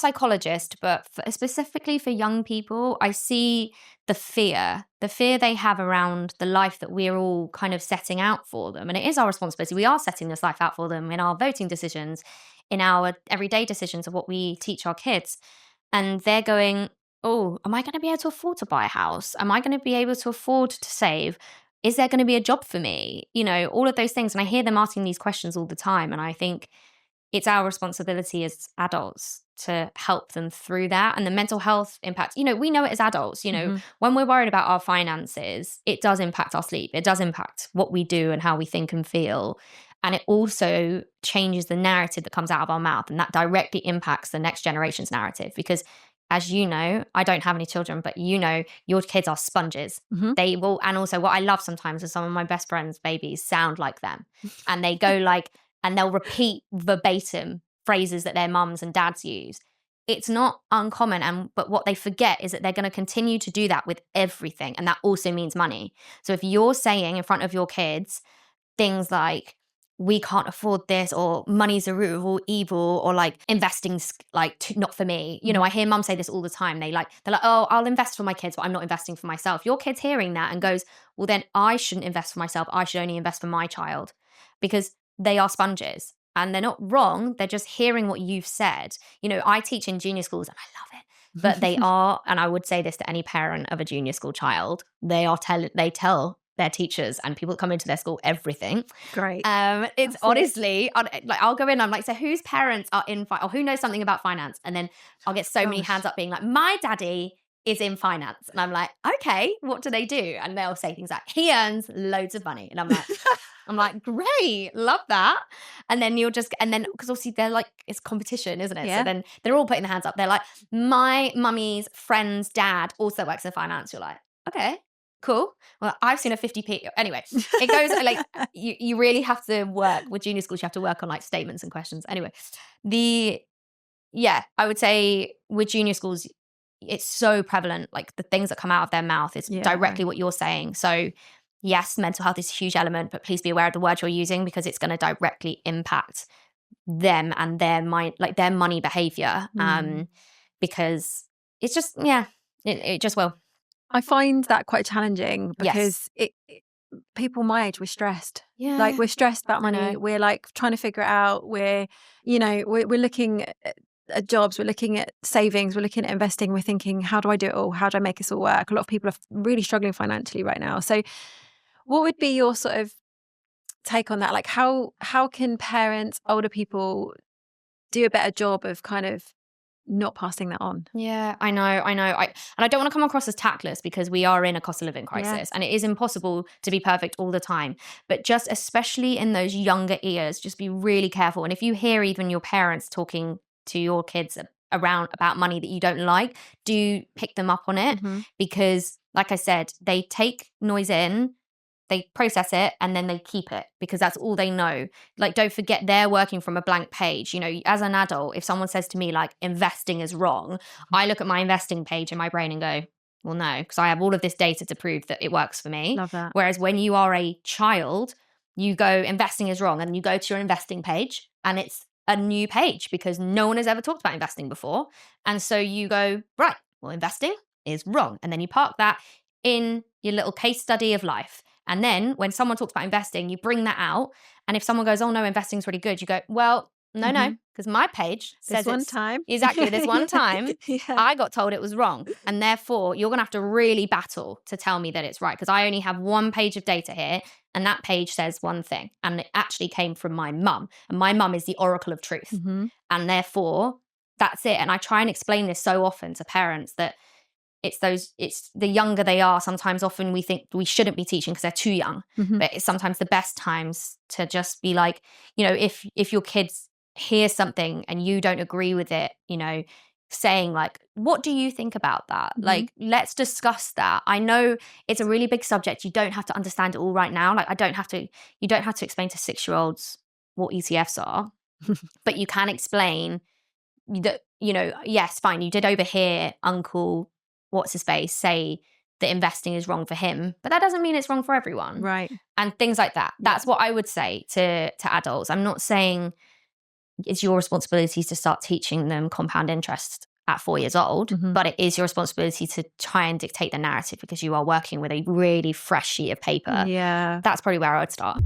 not a psychologist, but specifically for young people, I see the fear they have around the life that we're all kind of setting out for them. And it is our responsibility. We are setting this life out for them in our voting decisions, in our everyday decisions of what we teach our kids. And they're going, oh, am I going to be able to afford to buy a house? Am I going to be able to afford to save? Is there going to be a job for me? You know, all of those things. And I hear them asking these questions all the time. And I think it's our responsibility as adults to help them through that. And the mental health impact, you know, we know it as adults, you know, when we're worried about our finances, it does impact our sleep. It does impact what we do and how we think and feel. And it also changes the narrative that comes out of our mouth. And that directly impacts the next generation's narrative. Because as you know, I don't have any children, but you know, your kids are sponges. They will. And also what I love sometimes is some of my best friends' babies sound like them. And they go like, and they'll repeat verbatim phrases that their mums and dads use. It's not uncommon. But what they forget is that they're going to continue to do that with everything. And that also means money. So if you're saying in front of your kids things like, we can't afford this, or money's the root of all evil, or like investing's like not for me. You know, I hear mum say this all the time. They're like, oh, I'll invest for my kids, but I'm not investing for myself. Your kid's hearing that and goes, well, then I shouldn't invest for myself. I should only invest for my child, because they are sponges and they're not wrong. They're just hearing what you've said. You know, I teach in junior schools and I love it, but they are, and I would say this to any parent of a junior school child, they tell their teachers and people that come into their school everything. Great. It's honestly, like I'll go in, I'm like, so whose parents are in or who knows something about finance? And then I'll get so many hands up being like, my daddy is in finance. And I'm like, okay, what do they do? And they'll say things like, he earns loads of money. And I'm like, great, love that. And then because obviously they're like, it's competition, isn't it? Yeah. So then they're all putting their hands up. They're like, my mummy's friend's dad also works in finance. You're like, okay, cool. Well, I've seen a 50p. Anyway, it goes like, you really have to work with junior schools. You have to work on like statements and questions. Anyway, I would say with junior schools, it's so prevalent. Like the things that come out of their mouth is directly what you're saying. So yes, mental health is a huge element, but please be aware of the word you're using, because it's going to directly impact them and their mind, like their money behavior. Because it's just, it just will. I find that quite challenging because people my age, we're stressed. Yeah. Like we're stressed about money. We're like trying to figure it out. We're looking at jobs, we're looking at savings, we're looking at investing. We're thinking, how do I do it all? How do I make this all work? A lot of people are really struggling financially right now. So what would be your sort of take on that? Like how can parents, older people do a better job of kind of not passing that on? Yeah, I know. And I don't want to come across as tactless, because we are in a cost of living crisis and it is impossible to be perfect all the time. But just especially in those younger ears, just be really careful. And if you hear even your parents talking to your kids around about money that you don't like, do pick them up on it, because like I said, they take noise in, they process it, and then they keep it, because that's all they know. Like, don't forget, they're working from a blank page. You know, as an adult, if someone says to me like investing is wrong, I look at my investing page in my brain and go, well, no, because I have all of this data to prove that it works for me. Love that. Whereas when you are a child, you go, investing is wrong, and you go to your investing page and it's a new page because no one has ever talked about investing before. And so you go, right, well, investing is wrong. And then you park that in your little case study of life. And then when someone talks about investing, you bring that out. And if someone goes, oh, no, investing's really good, you go, well, no, because my page says this one time. Exactly, this one time, I got told it was wrong. And therefore, you're going to have to really battle to tell me that it's right, because I only have one page of data here, and that page says one thing. And it actually came from my mum. And my mum is the oracle of truth. And therefore, that's it. And I try and explain this so often to parents that it's the younger they are, sometimes often we think we shouldn't be teaching because they're too young. But it's sometimes the best times to just be like, you know, if your kids hear something and you don't agree with it, you know, saying like, what do you think about that? Like, let's discuss that. I know it's a really big subject. You don't have to understand it all right now. Like, you don't have to explain to 6-year-olds what ETFs are, but you can explain that, you know, yes, fine, you did overhear Uncle what's his face say that investing is wrong for him, but that doesn't mean it's wrong for everyone. Right. And things like that. That's what I would say to adults. I'm not saying, it's your responsibility to start teaching them compound interest at 4 years old, but it is your responsibility to try and dictate the narrative because you are working with a really fresh sheet of paper. Yeah. That's probably where I would start.